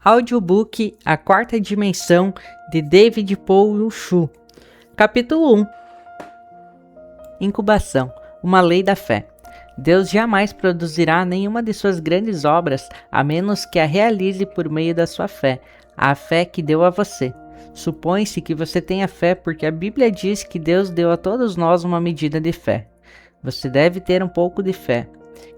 Audiobook A Quarta Dimensão, de David Paul Chu. Capítulo 1. Incubação, uma lei da fé. Deus jamais produzirá nenhuma de suas grandes obras, a menos que a realize por meio da sua fé, a fé que deu a você. Supõe-se que você tenha fé porque a Bíblia diz que Deus deu a todos nós uma medida de fé. Você deve ter um pouco de fé,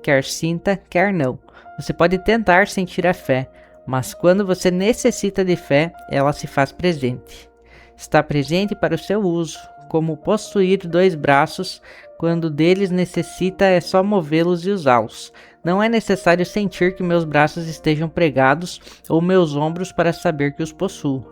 quer sinta, quer não. Você pode tentar sentir a fé, mas quando você necessita de fé, ela se faz presente. Está presente para o seu uso, como possuir 2 braços, quando deles necessita é só movê-los e usá-los. Não é necessário sentir que meus braços estejam pregados ou meus ombros para saber que os possuo.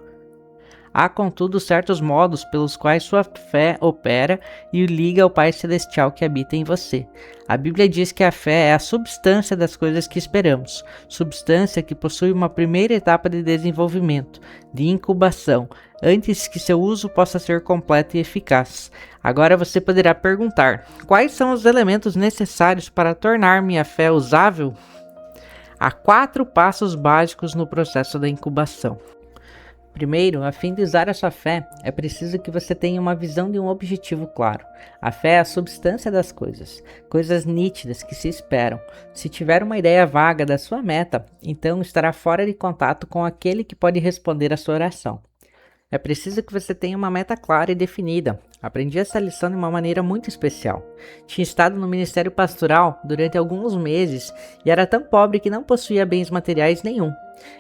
Há, contudo, certos modos pelos quais sua fé opera e o liga ao Pai Celestial que habita em você. A Bíblia diz que a fé é a substância das coisas que esperamos, substância que possui uma primeira etapa de desenvolvimento, de incubação, antes que seu uso possa ser completo e eficaz. Agora você poderá perguntar: quais são os elementos necessários para tornar minha fé usável? Há 4 passos básicos no processo da incubação. Primeiro, a fim de usar a sua fé, é preciso que você tenha uma visão de um objetivo claro. A fé é a substância das coisas, coisas nítidas que se esperam. Se tiver uma ideia vaga da sua meta, então estará fora de contato com aquele que pode responder à sua oração. É preciso que você tenha uma meta clara e definida. Aprendi essa lição de uma maneira muito especial. Tinha estado no ministério pastoral durante alguns meses e era tão pobre que não possuía bens materiais nenhum.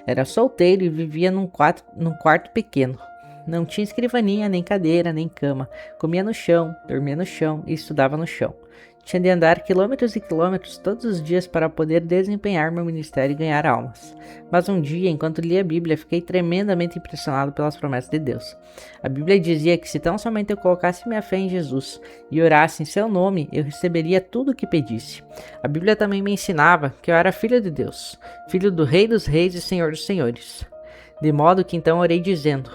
Era solteiro e vivia num quarto pequeno. Não tinha escrivaninha, nem cadeira, nem cama. Comia no chão, dormia no chão e estudava no chão. Tinha de andar quilômetros e quilômetros todos os dias para poder desempenhar meu ministério e ganhar almas. Mas um dia, enquanto lia a Bíblia, fiquei tremendamente impressionado pelas promessas de Deus. A Bíblia dizia que se tão somente eu colocasse minha fé em Jesus e orasse em seu nome, eu receberia tudo o que pedisse. A Bíblia também me ensinava que eu era filho de Deus, filho do Rei dos Reis e Senhor dos Senhores. De modo que então orei dizendo: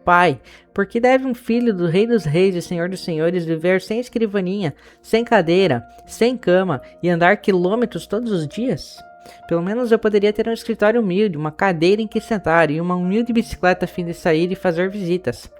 Pai, por que deve um filho do Rei dos Reis e Senhor dos Senhores viver sem escrivaninha, sem cadeira, sem cama e andar quilômetros todos os dias? Pelo menos eu poderia ter um escritório humilde, uma cadeira em que sentar e uma humilde bicicleta a fim de sair e fazer visitas.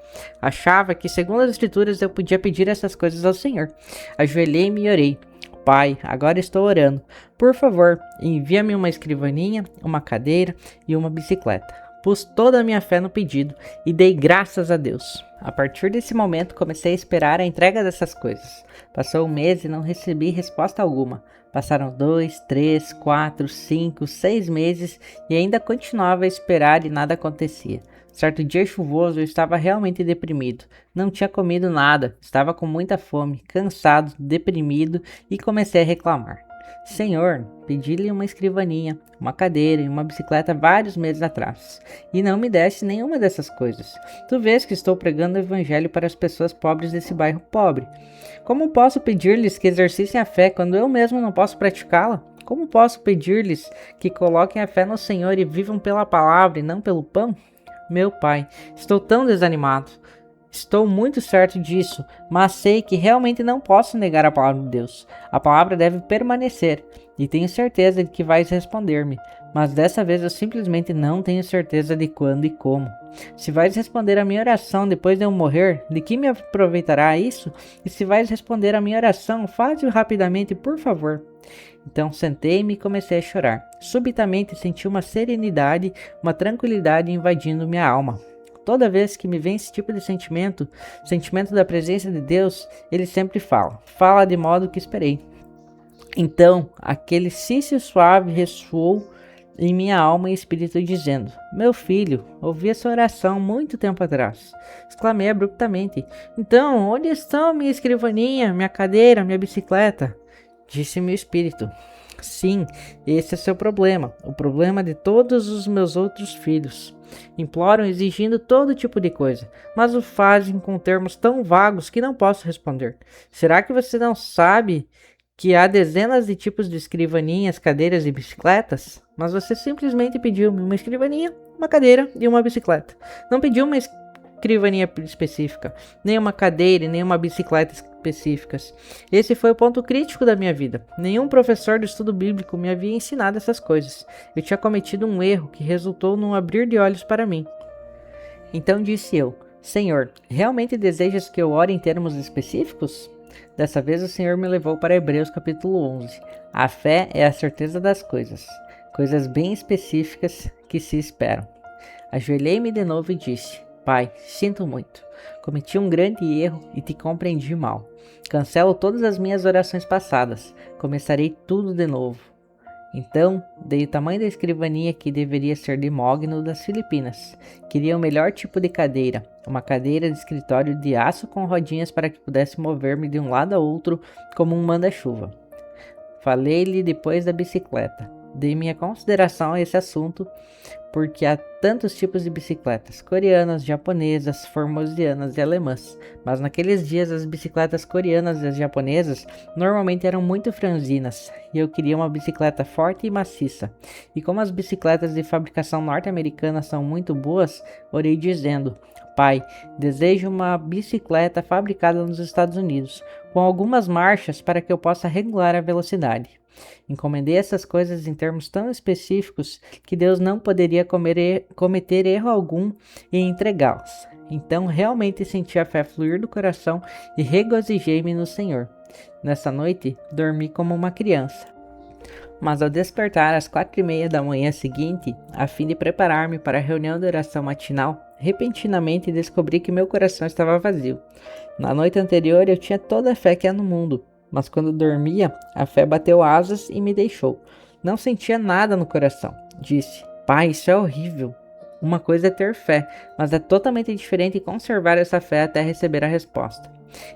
Achava que, segundo as Escrituras, eu podia pedir essas coisas ao Senhor. Ajoelhei-me e orei: Pai, agora estou orando. Por favor, envia-me uma escrivaninha, uma cadeira e uma bicicleta. Pus toda a minha fé no pedido e dei graças a Deus. A partir desse momento comecei a esperar a entrega dessas coisas. Passou um mês e não recebi resposta alguma. Passaram 2, 3, 4, 5, 6 meses e ainda continuava a esperar e nada acontecia. Certo dia chuvoso eu estava realmente deprimido. Não tinha comido nada, estava com muita fome, cansado, deprimido e comecei a reclamar. Senhor, pedi-lhe uma escrivaninha, uma cadeira e uma bicicleta vários meses atrás, e não me deste nenhuma dessas coisas. Tu vês que estou pregando o evangelho para as pessoas pobres desse bairro pobre. Como posso pedir-lhes que exercissem a fé quando eu mesmo não posso praticá-la? Como posso pedir-lhes que coloquem a fé no Senhor e vivam pela palavra e não pelo pão? Meu Pai, estou tão desanimado. Estou muito certo disso, mas sei que realmente não posso negar a palavra de Deus. A palavra deve permanecer, e tenho certeza de que vais responder-me, mas dessa vez eu simplesmente não tenho certeza de quando e como. Se vais responder a minha oração depois de eu morrer, de que me aproveitará isso? E se vais responder a minha oração, faze-o rapidamente, por favor. Então sentei-me e comecei a chorar. Subitamente senti uma serenidade, uma tranquilidade invadindo minha alma. Toda vez que me vem esse tipo de sentimento da presença de Deus, ele sempre fala de modo que esperei. Então, aquele cício suave ressoou em minha alma e espírito dizendo: Meu filho, ouvi essa oração muito tempo atrás. Exclamei abruptamente: Então, onde estão minha escrivaninha, minha cadeira, minha bicicleta? Disse-me o espírito: Sim, esse é seu problema, o problema de todos os meus outros filhos. Imploram exigindo todo tipo de coisa, mas o fazem com termos tão vagos que não posso responder. Será que você não sabe que há dezenas de tipos de escrivaninhas, cadeiras e bicicletas? Mas você simplesmente pediu-me uma escrivaninha, uma cadeira e uma bicicleta. Não pediu escrivaninha específica, nem uma cadeira e nem uma bicicleta específicas. Esse foi o ponto crítico da minha vida. Nenhum professor de estudo bíblico me havia ensinado essas coisas. Eu tinha cometido um erro que resultou num abrir de olhos para mim. Então disse eu: Senhor, realmente desejas que eu ore em termos específicos? Dessa vez o Senhor me levou para Hebreus capítulo 11. A fé é a certeza das coisas, coisas bem específicas que se esperam. Ajoelhei-me de novo e disse: Pai, sinto muito. Cometi um grande erro e te compreendi mal. Cancelo todas as minhas orações passadas. Começarei tudo de novo. Então, dei o tamanho da escrivaninha que deveria ser de mogno das Filipinas. Queria o melhor tipo de cadeira, uma cadeira de escritório de aço com rodinhas para que pudesse mover-me de um lado a outro como um manda-chuva. Falei-lhe depois da bicicleta. Dei minha consideração a esse assunto porque há tantos tipos de bicicletas, coreanas, japonesas, formosianas e alemãs, mas naqueles dias as bicicletas coreanas e as japonesas normalmente eram muito franzinas, e eu queria uma bicicleta forte e maciça. E como as bicicletas de fabricação norte-americana são muito boas, orei dizendo: Pai, desejo uma bicicleta fabricada nos Estados Unidos, com algumas marchas para que eu possa regular a velocidade. Encomendei essas coisas em termos tão específicos que Deus não poderia cometer erro algum em entregá-las. Então realmente senti a fé fluir do coração e regozijei-me no Senhor. Nessa noite, dormi como uma criança. Mas ao despertar às 4:30 da manhã seguinte, a fim de preparar-me para a reunião de oração matinal, repentinamente descobri que meu coração estava vazio. Na noite anterior eu tinha toda a fé que há no mundo, mas quando dormia, a fé bateu asas e me deixou. Não sentia nada no coração. Disse: Pai, isso é horrível. Uma coisa é ter fé, mas é totalmente diferente conservar essa fé até receber a resposta.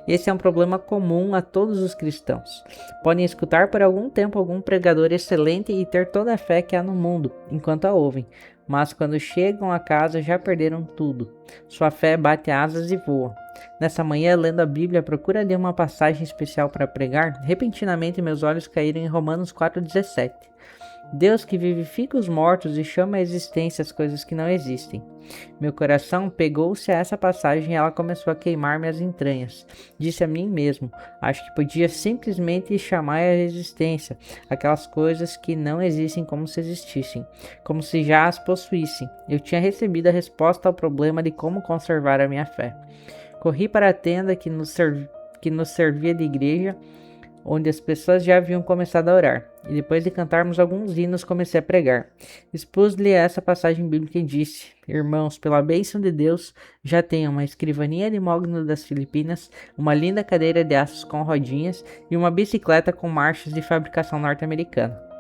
Esse é um problema comum a todos os cristãos. Podem escutar por algum tempo algum pregador excelente e ter toda a fé que há no mundo, enquanto a ouvem, mas quando chegam a casa já perderam tudo. Sua fé bate asas e voa. Nessa manhã, lendo a Bíblia à procura de uma passagem especial para pregar, repentinamente meus olhos caíram em Romanos 4,17. Deus que vivifica os mortos e chama à existência as coisas que não existem. Meu coração pegou-se a essa passagem e ela começou a queimar minhas entranhas. Disse a mim mesmo: acho que podia simplesmente chamar à existência aquelas coisas que não existem como se existissem, como se já as possuíssem. Eu tinha recebido a resposta ao problema de como conservar a minha fé. Corri para a tenda que nos servia de igreja, onde as pessoas já haviam começado a orar, e depois de cantarmos alguns hinos comecei a pregar. Expus-lhe essa passagem bíblica e disse: Irmãos, pela bênção de Deus, já tenho uma escrivaninha de mogno das Filipinas, uma linda cadeira de aços com rodinhas e uma bicicleta com marchas de fabricação norte-americana.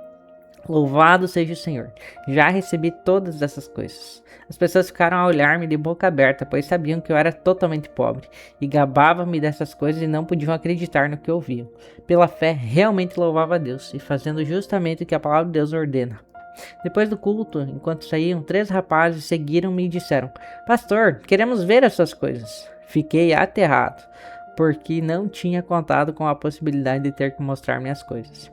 Louvado seja o Senhor, já recebi todas essas coisas. As pessoas ficaram a olhar-me de boca aberta, pois sabiam que eu era totalmente pobre, e gabavam-me dessas coisas e não podiam acreditar no que ouviam. Pela fé, realmente louvava a Deus, e fazendo justamente o que a palavra de Deus ordena. Depois do culto, enquanto saíam, 3 rapazes seguiram-me e disseram: Pastor, queremos ver as suas coisas. Fiquei aterrado, porque não tinha contado com a possibilidade de ter que mostrar minhas coisas.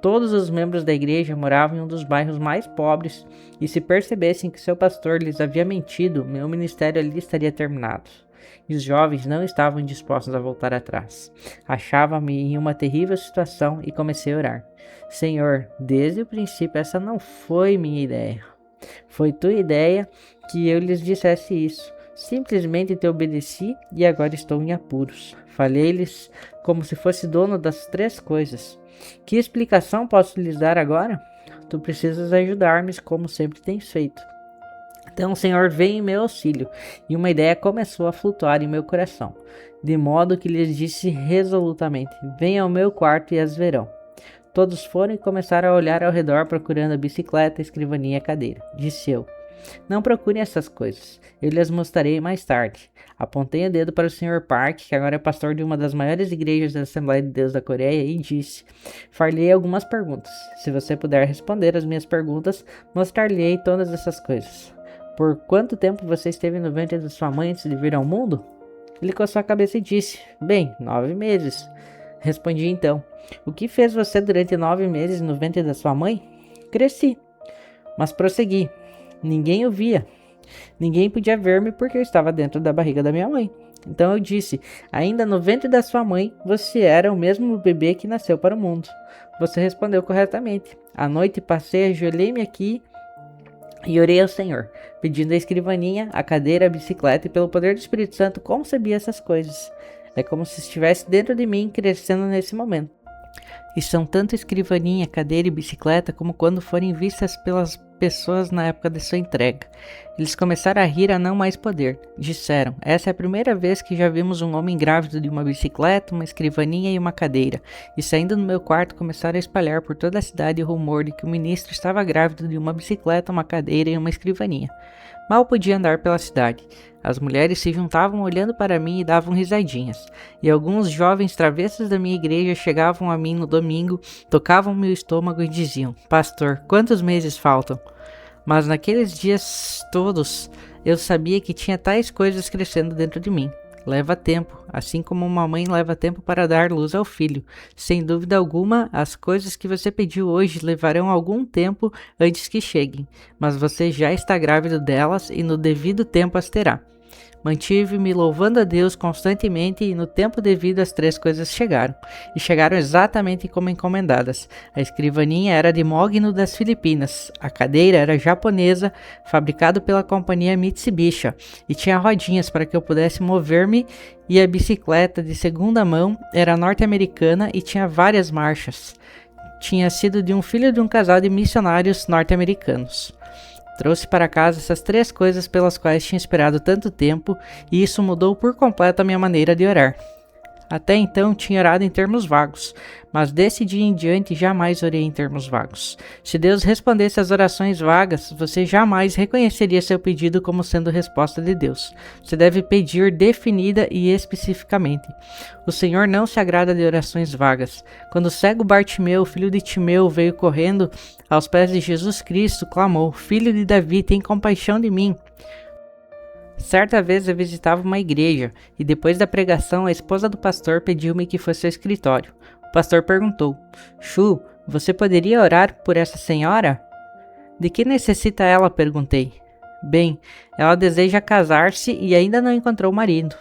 Todos os membros da igreja moravam em um dos bairros mais pobres, e se percebessem que seu pastor lhes havia mentido, meu ministério ali estaria terminado. E os jovens não estavam dispostos a voltar atrás. Achava-me em uma terrível situação e comecei a orar. Senhor, desde o princípio essa não foi minha ideia. Foi tua ideia que eu lhes dissesse isso. Simplesmente te obedeci e agora estou em apuros. Falei-lhes como se fosse dono das 3 coisas. Que explicação posso lhes dar agora? Tu precisas ajudar-me como sempre tens feito. Então o Senhor veio em meu auxílio, e uma ideia começou a flutuar em meu coração, de modo que lhes disse resolutamente: venham ao meu quarto e as verão. Todos foram e começaram a olhar ao redor procurando a bicicleta, a escrivaninha e a cadeira. Disse eu: não procurem essas coisas, eu lhes mostrarei mais tarde. Apontei o dedo para o Sr. Park, que agora é pastor de uma das maiores igrejas da Assembleia de Deus da Coreia, e disse: far-lhe algumas perguntas. Se você puder responder as minhas perguntas, mostrar-lhe-ei todas essas coisas. Por quanto tempo você esteve no ventre de sua mãe antes de vir ao mundo? Ele coçou a cabeça e disse: bem, 9 meses. Respondi então: o que fez você durante 9 meses no ventre da sua mãe? Cresci. Mas prossegui: ninguém o via. Ninguém podia ver-me porque eu estava dentro da barriga da minha mãe. Então eu disse: ainda no ventre da sua mãe, você era o mesmo bebê que nasceu para o mundo. Você respondeu corretamente. À noite passei, ajoelhei-me aqui e orei ao Senhor, pedindo a escrivaninha, a cadeira, a bicicleta, e pelo poder do Espírito Santo concebi essas coisas. É como se estivesse dentro de mim, crescendo nesse momento. E são tanto escrivaninha, cadeira e bicicleta como quando forem vistas pelas pessoas na época de sua entrega. Eles começaram a rir a não mais poder. Disseram: essa é a primeira vez que já vimos um homem grávido de uma bicicleta, uma escrivaninha e uma cadeira. E saindo do meu quarto começaram a espalhar por toda a cidade o rumor de que o ministro estava grávido de uma bicicleta, uma cadeira e uma escrivaninha. Mal podia andar pela cidade. As mulheres se juntavam olhando para mim e davam risadinhas. E alguns jovens travessos da minha igreja chegavam a mim no domingo, tocavam meu estômago e diziam: pastor, quantos meses faltam? Mas naqueles dias todos, eu sabia que tinha tais coisas crescendo dentro de mim. Leva tempo, assim como uma mãe leva tempo para dar luz ao filho. Sem dúvida alguma, as coisas que você pediu hoje levarão algum tempo antes que cheguem, mas você já está grávido delas e no devido tempo as terá. Mantive-me louvando a Deus constantemente e no tempo devido as 3 coisas chegaram. E chegaram exatamente como encomendadas. A escrivaninha era de mogno das Filipinas. A cadeira era japonesa, fabricado pela companhia Mitsubishi, e tinha rodinhas para que eu pudesse mover-me, e a bicicleta de segunda mão era norte-americana e tinha várias marchas. Tinha sido de um filho de um casal de missionários norte-americanos. Trouxe para casa essas 3 coisas pelas quais tinha esperado tanto tempo, e isso mudou por completo a minha maneira de orar. Até então tinha orado em termos vagos, mas desse dia em diante jamais orei em termos vagos. Se Deus respondesse às orações vagas, você jamais reconheceria seu pedido como sendo resposta de Deus. Você deve pedir definida e especificamente. O Senhor não se agrada de orações vagas. Quando o cego Bartimeu, filho de Timeu, veio correndo aos pés de Jesus Cristo, clamou: Filho de Davi, tem compaixão de mim. Certa vez eu visitava uma igreja, e depois da pregação a esposa do pastor pediu-me que fosse ao escritório. O pastor perguntou: Chu, você poderia orar por essa senhora? De que necessita ela? Perguntei. Bem, ela deseja casar-se e ainda não encontrou marido.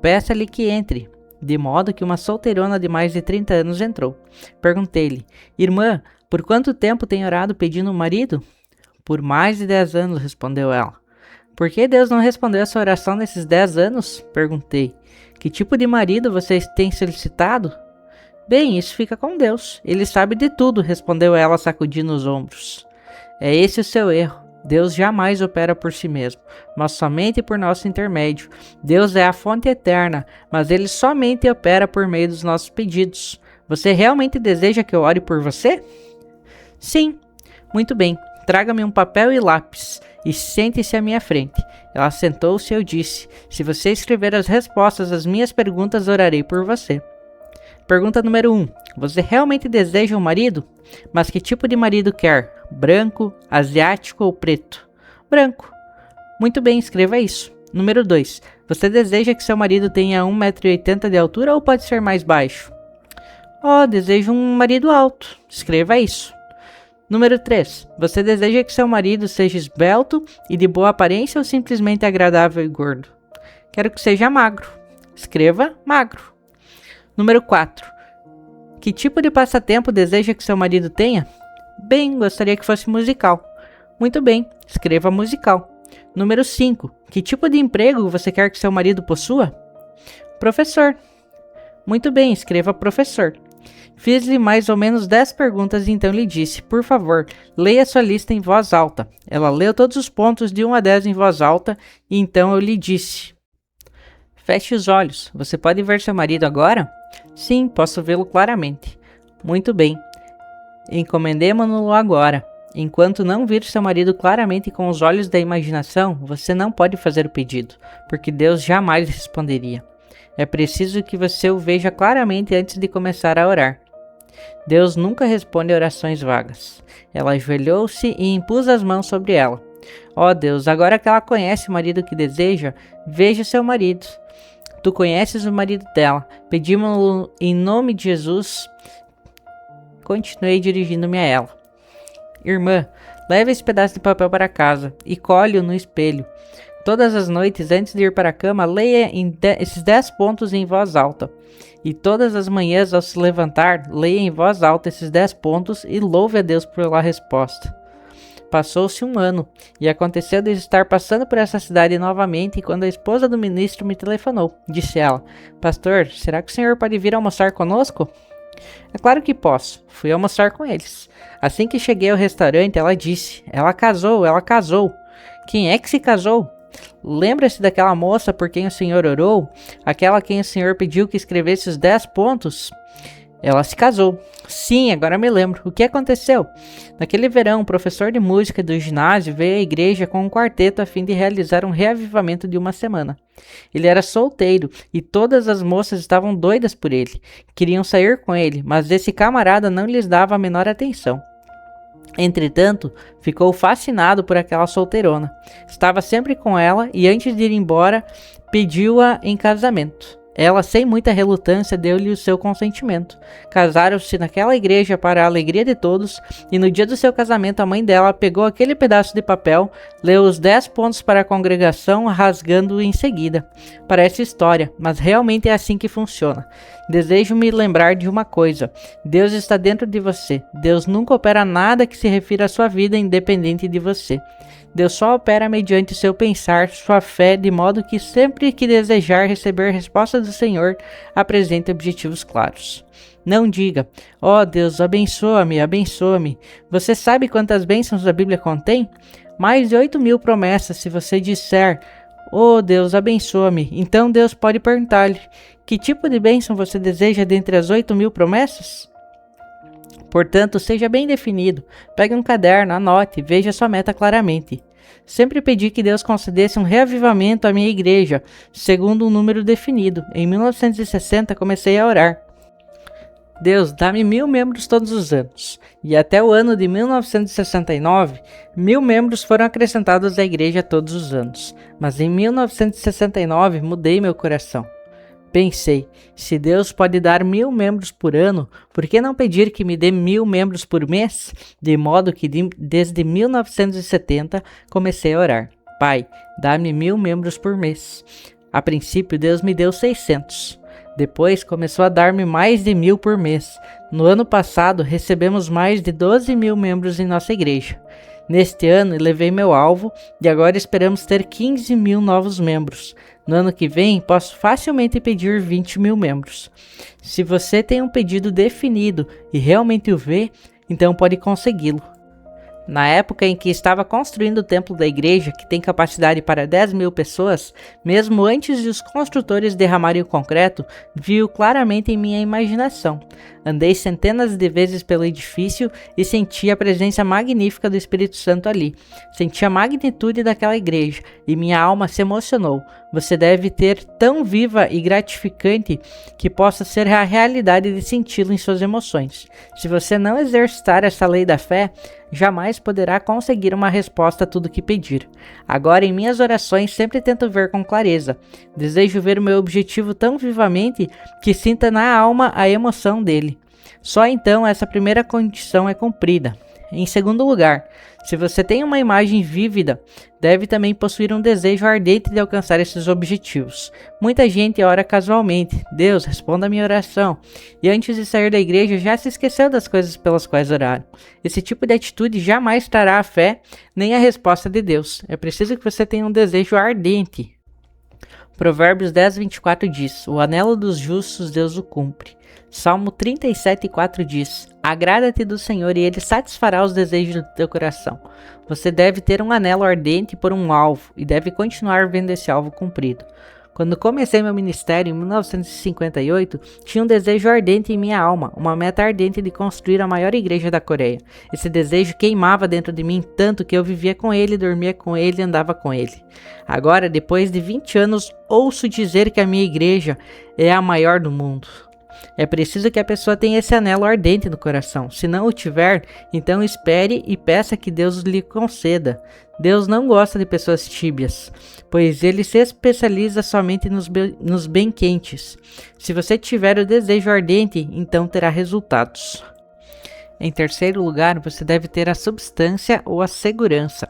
Peça-lhe que entre. De modo que uma solteirona de mais de 30 anos entrou. Perguntei-lhe: Irmã, por quanto tempo tem orado pedindo um marido? Por mais de 10 anos, respondeu ela. Por que Deus não respondeu essa oração nesses 10 anos? Perguntei. Que tipo de marido vocês têm solicitado? Bem, isso fica com Deus. Ele sabe de tudo, respondeu ela, sacudindo os ombros. É esse o seu erro. Deus jamais opera por si mesmo, mas somente por nosso intermédio. Deus é a fonte eterna, mas Ele somente opera por meio dos nossos pedidos. Você realmente deseja que eu ore por você? Sim. Muito bem. Traga-me um papel e lápis e sente-se à minha frente. Ela sentou-se e eu disse: se você escrever as respostas às minhas perguntas, orarei por você. Pergunta número 1. Você realmente deseja um marido? Mas que tipo de marido quer? Branco, asiático ou preto? Branco. Muito bem, escreva isso. Número 2. Você deseja que seu marido tenha 1,80 m de altura ou pode ser mais baixo? Desejo um marido alto. Escreva isso. Número 3. Você deseja que seu marido seja esbelto e de boa aparência ou simplesmente agradável e gordo? Quero que seja magro. Escreva magro. Número 4. Que tipo de passatempo deseja que seu marido tenha? Bem, gostaria que fosse musical. Muito bem, escreva musical. Número 5. Que tipo de emprego você quer que seu marido possua? Professor. Muito bem, escreva professor. Fiz-lhe mais ou menos 10 perguntas e então lhe disse: por favor, leia sua lista em voz alta. Ela leu todos os pontos de 1 a 10 em voz alta e então eu lhe disse: feche os olhos. Você pode ver seu marido agora? Sim, posso vê-lo claramente. Muito bem. Encomendemo-no agora. Enquanto não vir seu marido claramente com os olhos da imaginação, você não pode fazer o pedido, porque Deus jamais responderia. É preciso que você o veja claramente antes de começar a orar. Deus nunca responde orações vagas. Ela ajoelhou-se e impôs as mãos sobre ela. Deus, agora que ela conhece o marido que deseja, veja seu marido. Tu conheces o marido dela. Pedimos-lo em nome de Jesus. Continuei dirigindo-me a ela. Irmã, Leve esse pedaço de papel para casa e colhe-o no espelho. Todas as noites, antes de ir para a cama, leia esses 10 pontos em voz alta. E todas as manhãs, ao se levantar, leia em voz alta esses 10 pontos e louve a Deus pela resposta. Passou-se um ano, e aconteceu de estar passando por essa cidade novamente quando a esposa do ministro me telefonou. Disse ela: Pastor, será que o senhor pode vir almoçar conosco? É claro que posso. Fui almoçar com eles. Assim que cheguei ao restaurante, ela disse: Ela casou. Quem é que se casou? Lembra-se daquela moça por quem o senhor orou? Aquela a quem o senhor pediu que escrevesse os 10 pontos? Ela se casou. Sim, agora me lembro. O que aconteceu? Naquele verão, o professor de música do ginásio veio à igreja com um quarteto a fim de realizar um reavivamento de uma semana. Ele era solteiro e todas as moças estavam doidas por ele. Queriam sair com ele, mas esse camarada não lhes dava a menor atenção. Entretanto, ficou fascinado por aquela solteirona. Estava sempre com ela e antes de ir embora, pediu-a em casamento. Ela, sem muita relutância, deu-lhe o seu consentimento. Casaram-se naquela igreja para a alegria de todos, e no dia do seu casamento a mãe dela pegou aquele pedaço de papel, leu os 10 pontos para a congregação, rasgando-o em seguida. Parece história, mas realmente é assim que funciona. Desejo me lembrar de uma coisa: Deus está dentro de você. Deus nunca opera nada que se refira à sua vida independente de você. Deus só opera mediante seu pensar, sua fé, de modo que sempre que desejar receber resposta do Senhor, apresente objetivos claros. Não diga: ó Deus, abençoa-me, abençoa-me. Você sabe quantas bênçãos a Bíblia contém? Mais de 8.000 promessas. Se você disser: ó Deus, abençoa-me, então Deus pode perguntar-lhe: que tipo de bênção você deseja dentre as 8.000 promessas? Portanto, seja bem definido. Pegue um caderno, anote, veja sua meta claramente. Sempre pedi que Deus concedesse um reavivamento à minha igreja, segundo um número definido. Em 1960 comecei a orar: Deus, dá-me 1.000 membros todos os anos. E até o ano de 1969, 1.000 membros foram acrescentados à igreja todos os anos. Mas em 1969 mudei meu coração. Pensei: se Deus pode dar 1.000 membros por ano, por que não pedir que me dê 1.000 membros por mês? De modo que desde 1970 comecei a orar: Pai, dá-me 1.000 membros por mês. A princípio Deus me deu 600. Depois começou a dar-me mais de 1.000 por mês. No ano passado recebemos mais de 12.000 membros em nossa igreja. Neste ano elevei meu alvo e agora esperamos ter 15.000 novos membros. No ano que vem, posso facilmente pedir 20.000 membros. Se você tem um pedido definido e realmente o vê, então pode consegui-lo. Na época em que estava construindo o templo da igreja, que tem capacidade para 10.000 pessoas, mesmo antes de os construtores derramarem o concreto, vi-o claramente em minha imaginação. Andei centenas de vezes pelo edifício e senti a presença magnífica do Espírito Santo ali. Senti a magnitude daquela igreja e minha alma se emocionou. Você deve ter tão viva e gratificante que possa ser a realidade de senti-lo em suas emoções. Se você não exercitar essa lei da fé, jamais poderá conseguir uma resposta a tudo que pedir. Agora, em minhas orações, sempre tento ver com clareza. Desejo ver o meu objetivo tão vivamente que sinta na alma a emoção dele. Só então essa primeira condição é cumprida. Em segundo lugar, se você tem uma imagem vívida, deve também possuir um desejo ardente de alcançar esses objetivos. Muita gente ora casualmente: Deus, responda a minha oração, e antes de sair da igreja já se esqueceu das coisas pelas quais oraram. Esse tipo de atitude jamais trará a fé nem a resposta de Deus. É preciso que você tenha um desejo ardente. Provérbios 10:24 diz: o anelo dos justos Deus o cumpre. Salmo 37:4 diz: agrada-te do Senhor e Ele satisfará os desejos do teu coração. Você deve ter um anelo ardente por um alvo e deve continuar vendo esse alvo cumprido. Quando comecei meu ministério em 1958, tinha um desejo ardente em minha alma, uma meta ardente de construir a maior igreja da Coreia. Esse desejo queimava dentro de mim tanto que eu vivia com ele, dormia com ele e andava com ele. Agora, depois de 20 anos, ouço dizer que a minha igreja é a maior do mundo. É preciso que a pessoa tenha esse anelo ardente no coração. Se não o tiver, então espere e peça que Deus lhe conceda. Deus não gosta de pessoas tíbias, pois Ele se especializa somente nos bem quentes. Se você tiver o desejo ardente, então terá resultados. Em terceiro lugar, você deve ter a substância ou a segurança.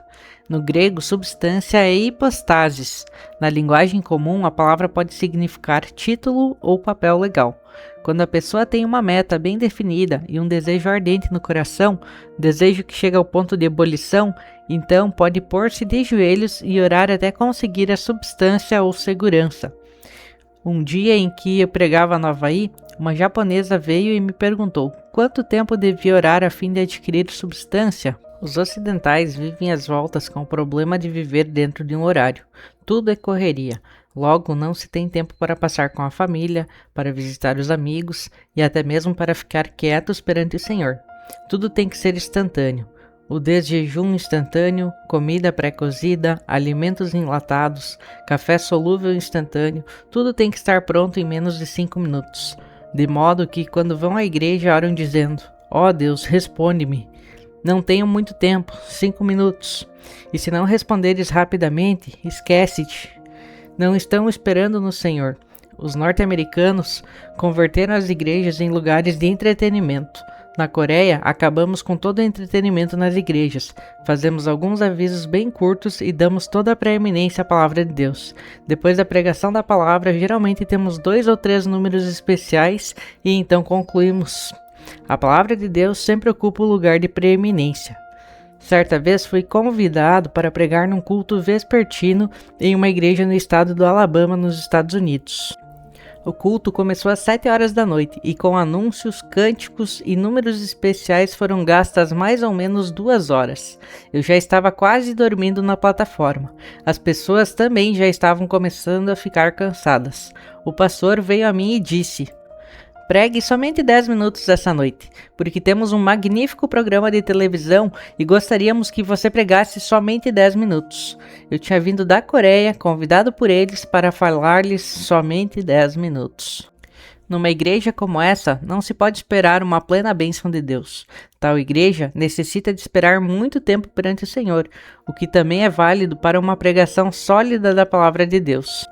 No grego, substância é hipostasis. Na linguagem comum, a palavra pode significar título ou papel legal. Quando a pessoa tem uma meta bem definida e um desejo ardente no coração, desejo que chega ao ponto de ebulição, então pode pôr-se de joelhos e orar até conseguir a substância ou segurança. Um dia em que eu pregava no Havaí, uma japonesa veio e me perguntou quanto tempo devia orar a fim de adquirir substância. Os ocidentais vivem às voltas com o problema de viver dentro de um horário. Tudo é correria. Logo, não se tem tempo para passar com a família, para visitar os amigos e até mesmo para ficar quietos perante o Senhor. Tudo tem que ser instantâneo. O desjejum instantâneo, comida pré-cozida, alimentos enlatados, café solúvel instantâneo, tudo tem que estar pronto em menos de 5 minutos. De modo que quando vão à igreja oram dizendo: ó Deus, responde-me. Não tenho muito tempo, 5 minutos. E se não responderes rapidamente, esquece-te. Não estão esperando no Senhor. Os norte-americanos converteram as igrejas em lugares de entretenimento. Na Coreia, acabamos com todo o entretenimento nas igrejas. Fazemos alguns avisos bem curtos e damos toda a preeminência à palavra de Deus. Depois da pregação da palavra, geralmente temos 2 ou 3 números especiais e então concluímos. A palavra de Deus sempre ocupa o lugar de preeminência. Certa vez fui convidado para pregar num culto vespertino em uma igreja no estado do Alabama, nos Estados Unidos. O culto começou às 7 horas da noite e com anúncios, cânticos e números especiais foram gastas mais ou menos 2 horas. Eu já estava quase dormindo na plataforma. As pessoas também já estavam começando a ficar cansadas. O pastor veio a mim e disse: pregue somente 10 minutos essa noite, porque temos um magnífico programa de televisão e gostaríamos que você pregasse somente 10 minutos. Eu tinha vindo da Coreia, convidado por eles para falar-lhes somente 10 minutos. Numa igreja como essa, não se pode esperar uma plena bênção de Deus. Tal igreja necessita de esperar muito tempo perante o Senhor, o que também é válido para uma pregação sólida da palavra de Deus.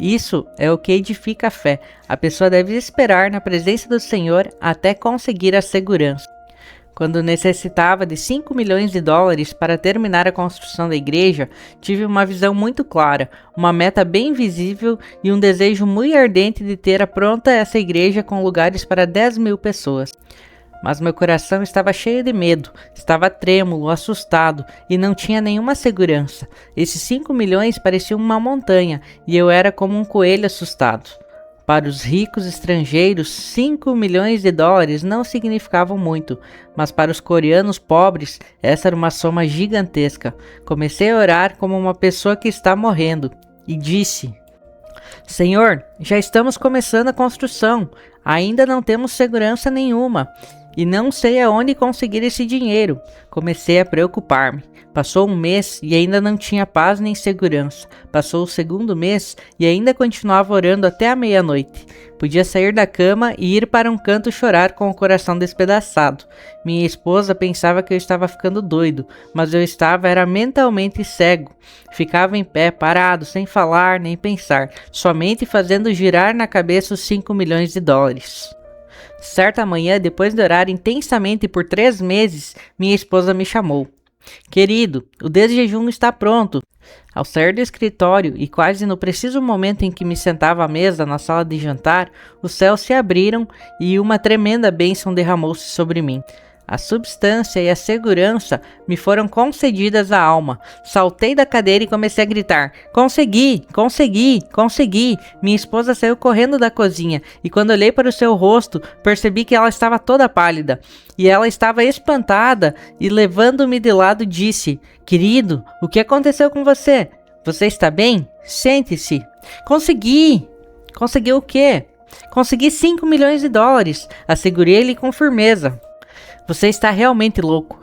Isso é o que edifica a fé. A pessoa deve esperar na presença do Senhor até conseguir a segurança. Quando necessitava de 5 milhões de dólares para terminar a construção da igreja, tive uma visão muito clara, uma meta bem visível e um desejo muito ardente de ter pronta essa igreja com lugares para 10 mil pessoas. Mas meu coração estava cheio de medo, estava trêmulo, assustado e não tinha nenhuma segurança. Esses 5 milhões pareciam uma montanha e eu era como um coelho assustado. Para os ricos estrangeiros, 5 milhões de dólares não significavam muito, mas para os coreanos pobres, essa era uma soma gigantesca. Comecei a orar como uma pessoa que está morrendo e disse: Senhor, já estamos começando a construção, ainda não temos segurança nenhuma. E não sei aonde conseguir esse dinheiro. Comecei a preocupar-me. Passou um mês e ainda não tinha paz nem segurança. Passou o segundo mês e ainda continuava orando até a meia-noite. Podia sair da cama e ir para um canto chorar com o coração despedaçado. Minha esposa pensava que eu estava ficando doido, mas eu era mentalmente cego. Ficava em pé, parado, sem falar nem pensar, somente fazendo girar na cabeça os 5 milhões de dólares. Certa manhã, depois de orar intensamente por 3 meses, minha esposa me chamou. Querido, o desjejum está pronto. Ao sair do escritório e quase no preciso momento em que me sentava à mesa na sala de jantar, os céus se abriram e uma tremenda bênção derramou-se sobre mim. A substância e a segurança me foram concedidas à alma. Saltei da cadeira e comecei a gritar: consegui, consegui, consegui! Minha esposa saiu correndo da cozinha e quando olhei para o seu rosto, percebi que ela estava toda pálida. E ela estava espantada e levando-me de lado disse: querido, o que aconteceu com você? Você está bem? Sente-se. Consegui! Consegui o quê? Consegui 5 milhões de dólares, assegurei-lhe com firmeza. Você está realmente louco,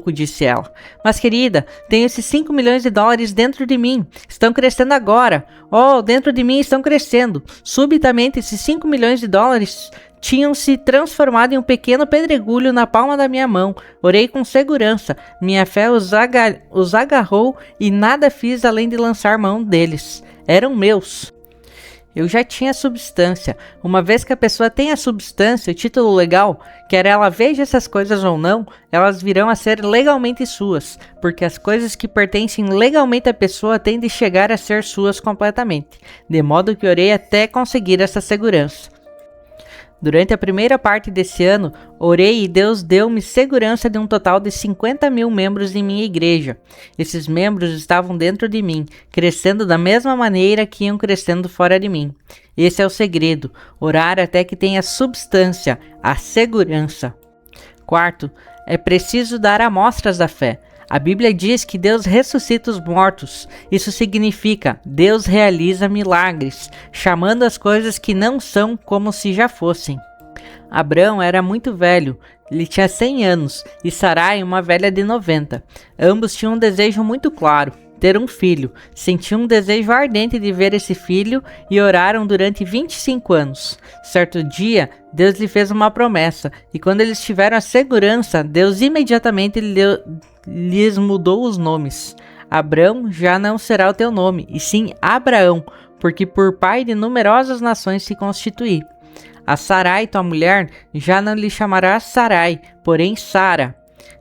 disse ela. Mas querida, tenho esses 5 milhões de dólares dentro de mim. Estão crescendo agora. Oh, dentro de mim estão crescendo. Subitamente, esses 5 milhões de dólares tinham se transformado em um pequeno pedregulho na palma da minha mão. Orei com segurança. Minha fé os agarrou e nada fiz além de lançar mão deles. Eram meus. Eu já tinha substância. Uma vez que a pessoa tem a substância, o título legal, quer ela veja essas coisas ou não, elas virão a ser legalmente suas, porque as coisas que pertencem legalmente à pessoa têm de chegar a ser suas completamente, de modo que orei até conseguir essa segurança. Durante a primeira parte desse ano, orei e Deus deu-me segurança de um total de 50.000 membros em minha igreja. Esses membros estavam dentro de mim, crescendo da mesma maneira que iam crescendo fora de mim. Esse é o segredo, orar até que tenha substância, a segurança. Quarto, é preciso dar amostras da fé. A Bíblia diz que Deus ressuscita os mortos. Isso significa Deus realiza milagres, chamando as coisas que não são como se já fossem. Abrão era muito velho, ele tinha 100 anos, e Sarai uma velha de 90. Ambos tinham um desejo muito claro, ter um filho. Sentiam um desejo ardente de ver esse filho e oraram durante 25 anos. Certo dia, Deus lhe fez uma promessa, e quando eles tiveram a segurança, Deus imediatamente lhes mudou os nomes. Abrão já não será o teu nome, e sim Abraão, porque por pai de numerosas nações se constituí. A Sarai, tua mulher, já não lhe chamará Sarai, porém Sara.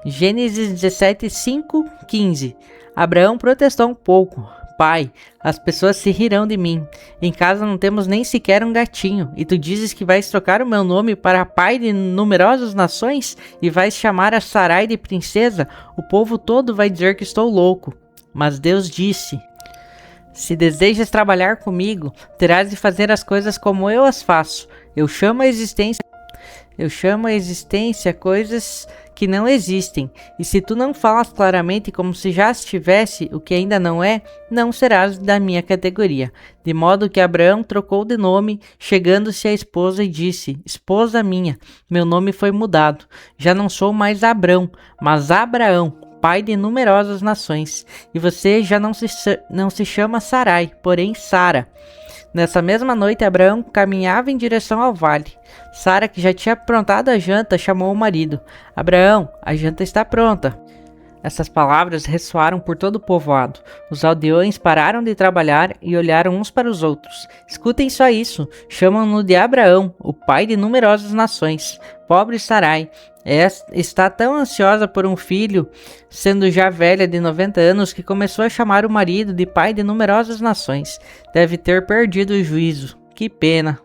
Gênesis 17, 5, 15. Abraão protestou um pouco. Pai, as pessoas se rirão de mim. Em casa não temos nem sequer um gatinho, e tu dizes que vais trocar o meu nome para pai de numerosas nações e vais chamar a Sarai de princesa? O povo todo vai dizer que estou louco. Mas Deus disse: se desejas trabalhar comigo, terás de fazer as coisas como eu as faço. Eu chamo a existência coisas que não existem, e se tu não falas claramente como se já estivesse o que ainda não é, não serás da minha categoria. De modo que Abraão trocou de nome, chegando-se à esposa e disse: esposa minha, meu nome foi mudado. Já não sou mais Abrão, mas Abraão, pai de numerosas nações. E você já não se chama Sarai, porém Sara. Nessa mesma noite, Abraão caminhava em direção ao vale. Sara, que já tinha aprontado a janta, chamou o marido. Abraão, a janta está pronta. Essas palavras ressoaram por todo o povoado. Os aldeões pararam de trabalhar e olharam uns para os outros. Escutem só isso. Chamam-no de Abraão, o pai de numerosas nações. Pobre Sarai, está tão ansiosa por um filho, sendo já velha de 90 anos, que começou a chamar o marido de pai de numerosas nações. Deve ter perdido o juízo. Que pena.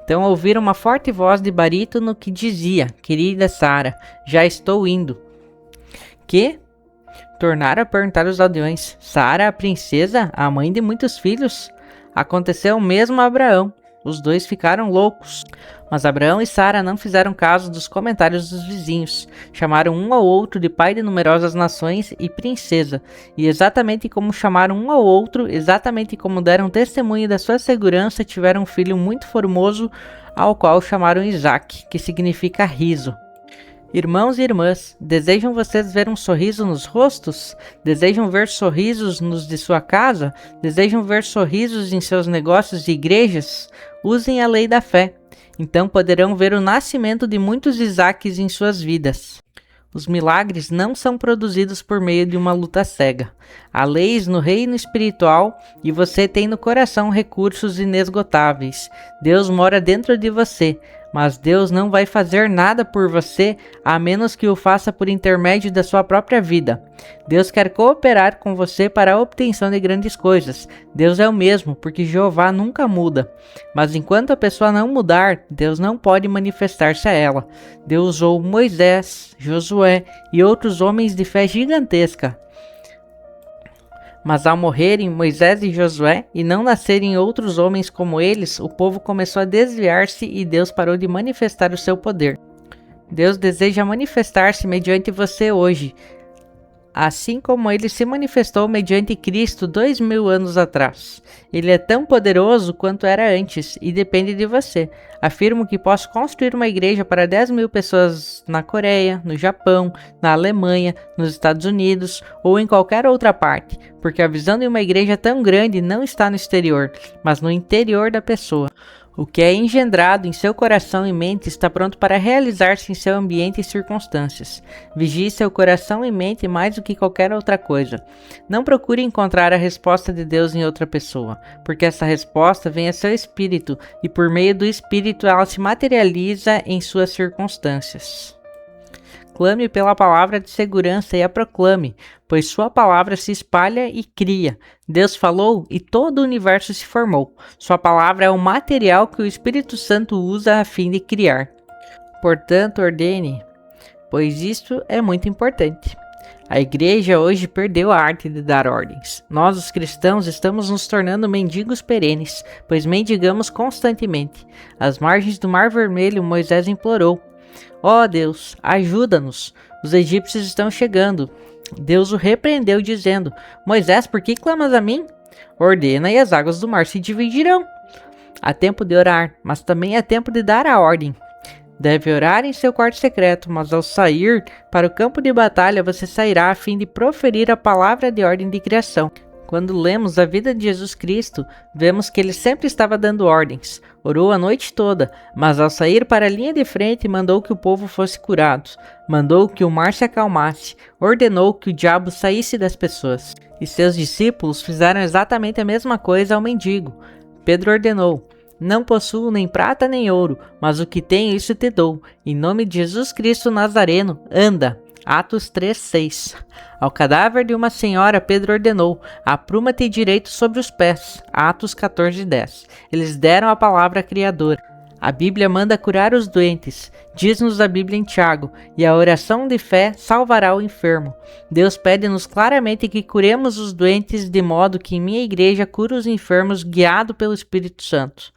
Então ouviram uma forte voz de barítono que dizia: querida Sara, já estou indo. Que? Tornaram a perguntar os aldeões. Sara, a princesa, a mãe de muitos filhos? Aconteceu o mesmo a Abraão. Os dois ficaram loucos. Mas Abraão e Sara não fizeram caso dos comentários dos vizinhos. Chamaram um ao outro de pai de numerosas nações e princesa. E exatamente como chamaram um ao outro, exatamente como deram testemunho da sua segurança, tiveram um filho muito formoso, ao qual chamaram Isaque, que significa riso. Irmãos e irmãs, desejam vocês ver um sorriso nos rostos? Desejam ver sorrisos nos de sua casa? Desejam ver sorrisos em seus negócios e igrejas? Usem a lei da fé. Então poderão ver o nascimento de muitos Isaques em suas vidas. Os milagres não são produzidos por meio de uma luta cega. Há leis no reino espiritual e você tem no coração recursos inesgotáveis. Deus mora dentro de você, mas Deus não vai fazer nada por você a menos que o faça por intermédio da sua própria vida. Deus quer cooperar com você para a obtenção de grandes coisas. Deus é o mesmo, porque Jeová nunca muda. Mas enquanto a pessoa não mudar, Deus não pode manifestar-se a ela. Deus usou Moisés, Josué e outros homens de fé gigantesca. Mas ao morrerem Moisés e Josué, e não nascerem outros homens como eles, o povo começou a desviar-se e Deus parou de manifestar o seu poder. Deus deseja manifestar-se mediante você hoje, assim como ele se manifestou mediante Cristo 2000 anos atrás. Ele é tão poderoso quanto era antes e depende de você. Afirmo que posso construir uma igreja para 10.000 pessoas na Coreia, no Japão, na Alemanha, nos Estados Unidos ou em qualquer outra parte, porque a visão de uma igreja tão grande não está no exterior, mas no interior da pessoa. O que é engendrado em seu coração e mente está pronto para realizar-se em seu ambiente e circunstâncias. Vigie seu coração e mente mais do que qualquer outra coisa. Não procure encontrar a resposta de Deus em outra pessoa, porque essa resposta vem a seu espírito e por meio do espírito ela se materializa em suas circunstâncias. Clame pela palavra de segurança e a proclame, pois sua palavra se espalha e cria. Deus falou e todo o universo se formou. Sua palavra é o material que o Espírito Santo usa a fim de criar. Portanto, ordene, pois isto é muito importante. A igreja hoje perdeu a arte de dar ordens. Nós, os cristãos, estamos nos tornando mendigos perenes, pois mendigamos constantemente. Às margens do Mar Vermelho, Moisés implorou: ó Deus, ajuda-nos, os egípcios estão chegando. Deus o repreendeu dizendo: Moisés, por que clamas a mim? Ordena e as águas do mar se dividirão. Há tempo de orar, mas também é tempo de dar a ordem. Deve orar em seu quarto secreto, mas ao sair para o campo de batalha você sairá a fim de proferir a palavra de ordem de criação. Quando lemos a vida de Jesus Cristo, vemos que ele sempre estava dando ordens. Orou a noite toda, mas ao sair para a linha de frente mandou que o povo fosse curado. Mandou que o mar se acalmasse. Ordenou que o diabo saísse das pessoas. E seus discípulos fizeram exatamente a mesma coisa ao mendigo. Pedro ordenou: não possuo nem prata nem ouro, mas o que tenho isso te dou. Em nome de Jesus Cristo Nazareno, anda. Atos 3:6. Ao cadáver de uma senhora, Pedro ordenou: apruma-te direito sobre os pés. Atos 14:10. Eles deram a palavra criadora. A Bíblia manda curar os doentes. Diz-nos a Bíblia em Tiago: e a oração de fé salvará o enfermo. Deus pede-nos claramente que curemos os doentes, de modo que em minha igreja cura os enfermos, guiado pelo Espírito Santo.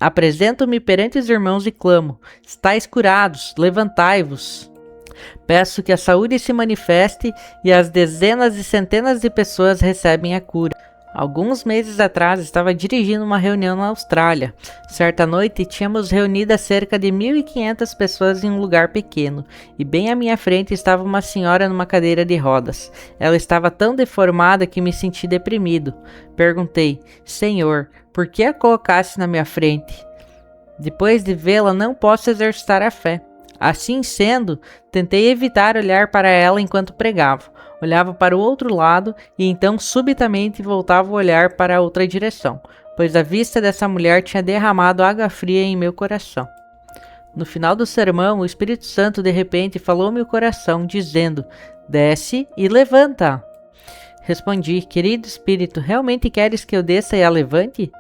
Apresento-me perante os irmãos e clamo: estáis curados, levantai-vos. Peço que a saúde se manifeste e as dezenas e centenas de pessoas recebem a cura. Alguns meses atrás estava dirigindo uma reunião na Austrália. Certa noite tínhamos reunido cerca de 1.500 pessoas em um lugar pequeno, e bem à minha frente estava uma senhora numa cadeira de rodas. Ela estava tão deformada que me senti deprimido. Perguntei: Senhor, por que a colocaste na minha frente? Depois de vê-la, não posso exercitar a fé. Assim sendo, tentei evitar olhar para ela enquanto pregava. Olhava para o outro lado e então subitamente voltava a olhar para a outra direção, pois a vista dessa mulher tinha derramado água fria em meu coração. No final do sermão, o Espírito Santo de repente falou-me o coração, dizendo: desce e levanta. Respondi: querido Espírito, realmente queres que eu desça e a levante?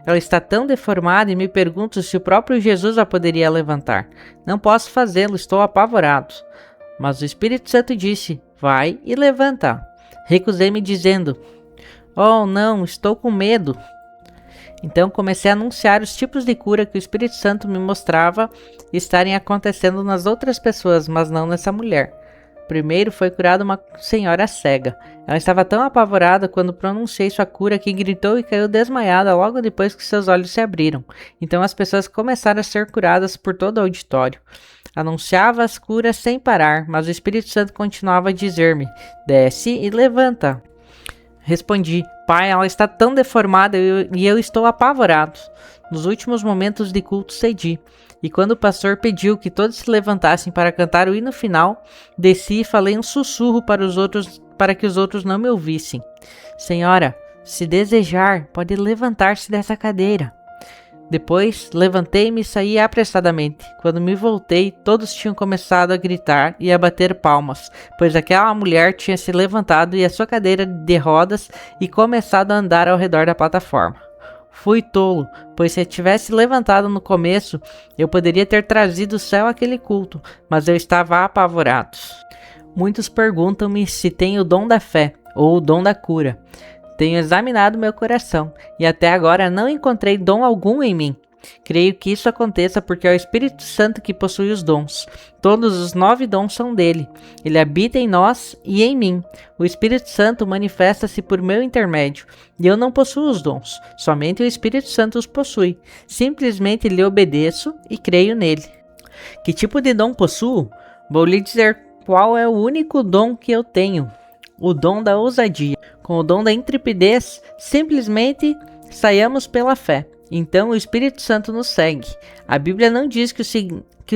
Ela está tão deformada e me pergunto se o próprio Jesus a poderia levantar. Não posso fazê-lo, estou apavorado. Mas o Espírito Santo disse: vai e levanta. Recusei-me dizendo: oh não, estou com medo. Então comecei a anunciar os tipos de cura que o Espírito Santo me mostrava estarem acontecendo nas outras pessoas, mas não nessa mulher. Primeiro foi curada uma senhora cega. Ela estava tão apavorada quando pronunciei sua cura que gritou e caiu desmaiada logo depois que seus olhos se abriram. Então as pessoas começaram a ser curadas por todo o auditório. Anunciava as curas sem parar, mas o Espírito Santo continuava a dizer-me: desce e levanta. Respondi: pai, ela está tão deformada e eu estou apavorado. Nos últimos momentos de culto cedi. E quando o pastor pediu que todos se levantassem para cantar o hino final, desci e falei um sussurro para que os outros não me ouvissem. Senhora, se desejar, pode levantar-se dessa cadeira. Depois, levantei-me e saí apressadamente. Quando me voltei, todos tinham começado a gritar e a bater palmas, pois aquela mulher tinha se levantado e a sua cadeira de rodas e começado a andar ao redor da plataforma. Fui tolo, pois se eu tivesse levantado no começo, eu poderia ter trazido o céu àquele culto, mas eu estava apavorado. Muitos perguntam-me se tenho o dom da fé ou o dom da cura. Tenho examinado meu coração e até agora não encontrei dom algum em mim. Creio que isso aconteça porque é o Espírito Santo que possui os dons. Todos os 9 dons são dele. Ele habita em nós e em mim. O Espírito Santo manifesta-se por meu intermédio. E eu não possuo os dons. Somente o Espírito Santo os possui. Simplesmente lhe obedeço e creio nele. Que tipo de dom possuo? Vou lhe dizer qual é o único dom que eu tenho. O dom da ousadia. Com o dom da intrepidez, simplesmente saiamos pela fé. Então o Espírito Santo nos segue. A Bíblia não diz que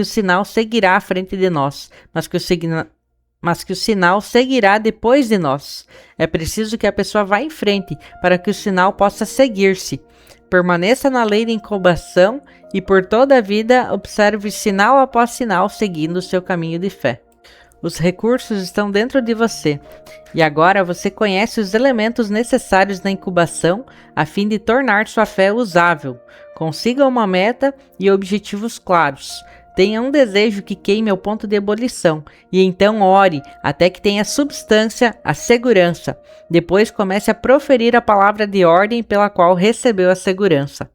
o sinal seguirá à frente de nós, mas que o sinal seguirá depois de nós. É preciso que a pessoa vá em frente para que o sinal possa seguir-se. Permaneça na lei de incubação e por toda a vida observe sinal após sinal seguindo o seu caminho de fé. Os recursos estão dentro de você, e agora você conhece os elementos necessários na incubação a fim de tornar sua fé usável. Consiga uma meta e objetivos claros. Tenha um desejo que queime ao ponto de ebulição, e então ore até que tenha substância, a segurança. Depois comece a proferir a palavra de ordem pela qual recebeu a segurança.